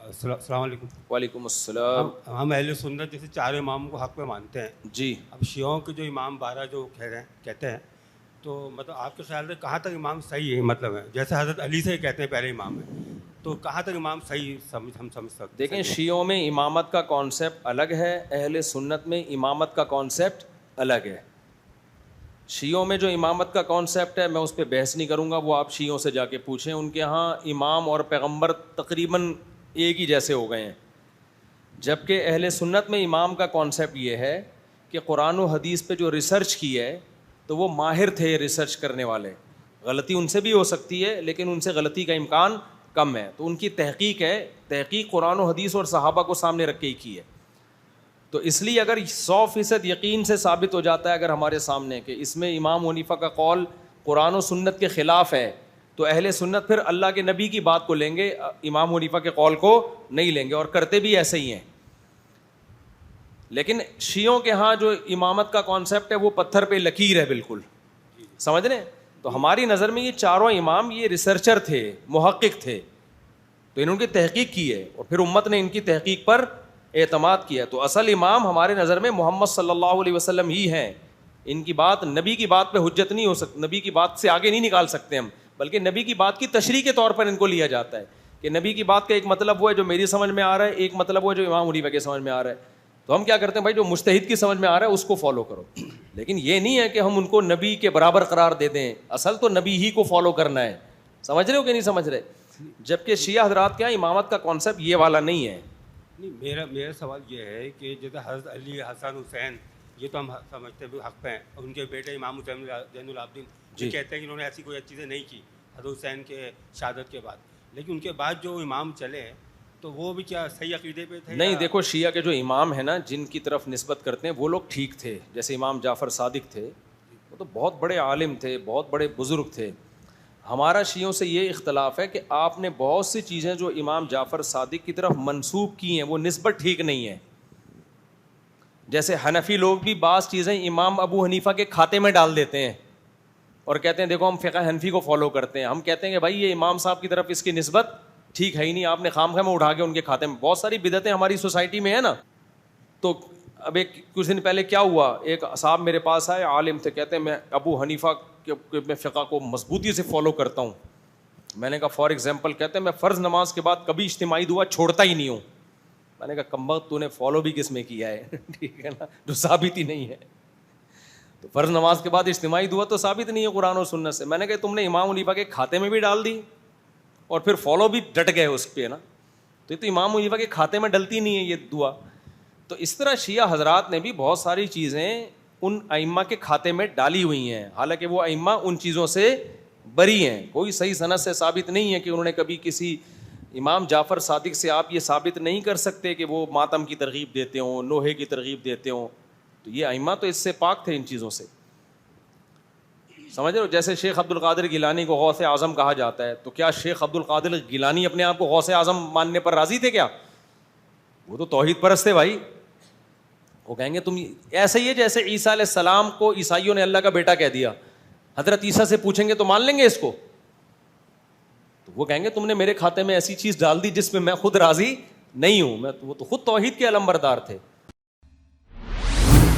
السلام علیکم. وعلیکم السلام. ہم اہل سنت جیسے چاروں اماموں کو حق پہ مانتے ہیں جی. اب شیعوں کے جو امام 12 جو کہتے ہیں تو مطلب آپ کے خیال سے کہاں تک امام صحیح ہے؟ مطلب ہے جیسے حضرت علی سے کہتے ہیں پہلے امام ہے, تو کہاں تک امام صحیح ہم سمجھ سکتے ہیں؟ دیکھیں, شیعوں میں امامت کا کانسیپٹ الگ ہے, اہل سنت میں امامت کا کانسیپٹ الگ ہے. شیعوں میں جو امامت کا کانسیپٹ ہے میں اس پہ بحث نہیں کروں گا, وہ آپ شیعوں سے جا کے پوچھیں, ان کے ہاں امام اور پیغمبر تقریباً ایک ہی جیسے ہو گئے ہیں. جبکہ اہل سنت میں امام کا کانسیپٹ یہ ہے کہ قرآن و حدیث پہ جو ریسرچ کی ہے تو وہ ماہر تھے ریسرچ کرنے والے, غلطی ان سے بھی ہو سکتی ہے لیکن ان سے غلطی کا امکان کم ہے, تو ان کی تحقیق ہے, تحقیق قرآن و حدیث اور صحابہ کو سامنے رکھ کے ہی کی ہے. تو اس لیے اگر 100% یقین سے ثابت ہو جاتا ہے اگر ہمارے سامنے کہ اس میں امام حنیفہ کا قول قرآن و سنت کے خلاف ہے, تو اہل سنت پھر اللہ کے نبی کی بات کو لیں گے, امام حنیفہ کے قول کو نہیں لیں گے, اور کرتے بھی ایسے ہی ہیں. لیکن شیعوں کے ہاں جو امامت کا کانسیپٹ ہے وہ پتھر پہ لکیر ہے بالکل, سمجھ رہے ہیں؟ تو ہماری نظر میں یہ چاروں امام یہ ریسرچر تھے, محقق تھے, تو انہوں نے تحقیق کی ہے اور پھر امت نے ان کی تحقیق پر اعتماد کیا. تو اصل امام ہمارے نظر میں محمد صلی اللہ علیہ وسلم ہی ہیں. ان کی بات, نبی کی بات پہ حجت نہیں ہو سکتی, نبی کی بات سے آگے نہیں نکال سکتے ہم, بلکہ نبی کی بات کی تشریح کے طور پر ان کو لیا جاتا ہے کہ نبی کی بات کا ایک مطلب وہ ہے جو میری سمجھ میں آ رہا ہے, ایک مطلب وہ ہے جو امام حنیفہ کے سمجھ میں آ رہا ہے. تو ہم کیا کرتے ہیں بھائی, جو مجتہد کی سمجھ میں آ رہا ہے اس کو فالو کرو, لیکن یہ نہیں ہے کہ ہم ان کو نبی کے برابر قرار دے دیں. اصل تو نبی ہی کو فالو کرنا ہے, سمجھ رہے ہو کہ نہیں سمجھ رہے؟ جبکہ شیعہ حضرات کیا امامت کا کانسیپٹ یہ والا نہیں ہے. نہیں, میرا سوال یہ ہے کہ جیسے حضرت علی, حسن, حسین, یہ تو ہم سمجھتے ہیں حق پہ ہیں, ان کے بیٹے امام حسین زین العابدین یہ کہتے ہیں کہ انہوں نے ایسی کوئی چیزیں نہیں کی حضرت حسین کے شہادت کے بعد, لیکن ان کے بعد جو امام چلے تو وہ بھی کیا صحیح عقیدے پہ تھے؟ نہیں, دیکھو شیعہ کے جو امام ہیں نا جن کی طرف نسبت کرتے ہیں وہ لوگ ٹھیک تھے. جیسے امام جعفر صادق تھے, وہ تو بہت بڑے عالم تھے, بہت بڑے بزرگ تھے. ہمارا شیعوں سے یہ اختلاف ہے کہ آپ نے بہت سی چیزیں جو امام جعفر صادق کی طرف منسوب کی ہیں وہ نسبت ٹھیک نہیں ہے. جیسے حنفی لوگ بھی بعض چیزیں امام ابو حنیفہ کے کھاتے میں ڈال دیتے ہیں اور کہتے ہیں دیکھو ہم فقہ حنفی کو فالو کرتے ہیں. ہم کہتے ہیں کہ بھائی یہ امام صاحب کی طرف اس کی نسبت ٹھیک ہے ہی نہیں, آپ نے خام خواہ میں اٹھا کے ان کے کھاتے میں. بہت ساری بدعتیں ہماری سوسائٹی میں ہے نا. تو اب ایک کچھ دن پہلے کیا ہوا, ایک صاحب میرے پاس آئے, عالم تھے, کہتے ہیں میں ابو حنیفہ کے میں فقہ کو مضبوطی سے فالو کرتا ہوں. میں نے کہا فار ایگزامپل, کہتے ہیں میں فرض نماز کے بعد کبھی اجتماعی دعا چھوڑتا ہی نہیں ہوں. میں نے کہا کمبخت تو نے فالو بھی کس میں کیا ہے, ٹھیک ہے نا, جو ثابت ہی نہیں ہے. تو فرض نماز کے بعد اجتماعی دعا تو ثابت نہیں ہے قرآن اور سنت سے. میں نے کہا تم نے امام حنیفہ کے کھاتے میں بھی ڈال دی اور پھر فالو بھی ڈٹ گئے اس پہ نا, تو یہ تو امام حنیفہ کے کھاتے میں ڈلتی نہیں ہے یہ دعا. تو اس طرح شیعہ حضرات نے بھی بہت ساری چیزیں ان ائمہ کے کھاتے میں ڈالی ہوئی ہیں, حالانکہ وہ ائمہ ان چیزوں سے بری ہیں. کوئی صحیح سند سے ثابت نہیں ہے کہ انہوں نے کبھی کسی امام جعفر صادق سے آپ یہ ثابت نہیں کر سکتے کہ وہ ماتم کی ترغیب دیتے ہوں, نوحے کی ترغیب دیتے ہوں. تو یہ ائمہ تو اس سے پاک تھے ان چیزوں سے, سمجھ رہے ہو. جیسے شیخ عبد القادر گیلانی کو غوث اعظم کہا جاتا ہے, تو کیا شیخ عبد القادر گیلانی اپنے آپ کو غوث اعظم ماننے پر راضی تھے کیا؟ وہ تو توحید پرست تھے بھائی. وہ کہیں گے تم ایسے ہی ہے جیسے عیسیٰ علیہ السلام کو عیسائیوں نے اللہ کا بیٹا کہہ دیا, حضرت عیسیٰ سے پوچھیں گے تو مان لیں گے اس کو؟ تو وہ کہیں گے تم نے میرے کھاتے میں ایسی چیز ڈال دی جس میں میں خود راضی نہیں ہوں. وہ تو خود توحید کے علم بردار تھے.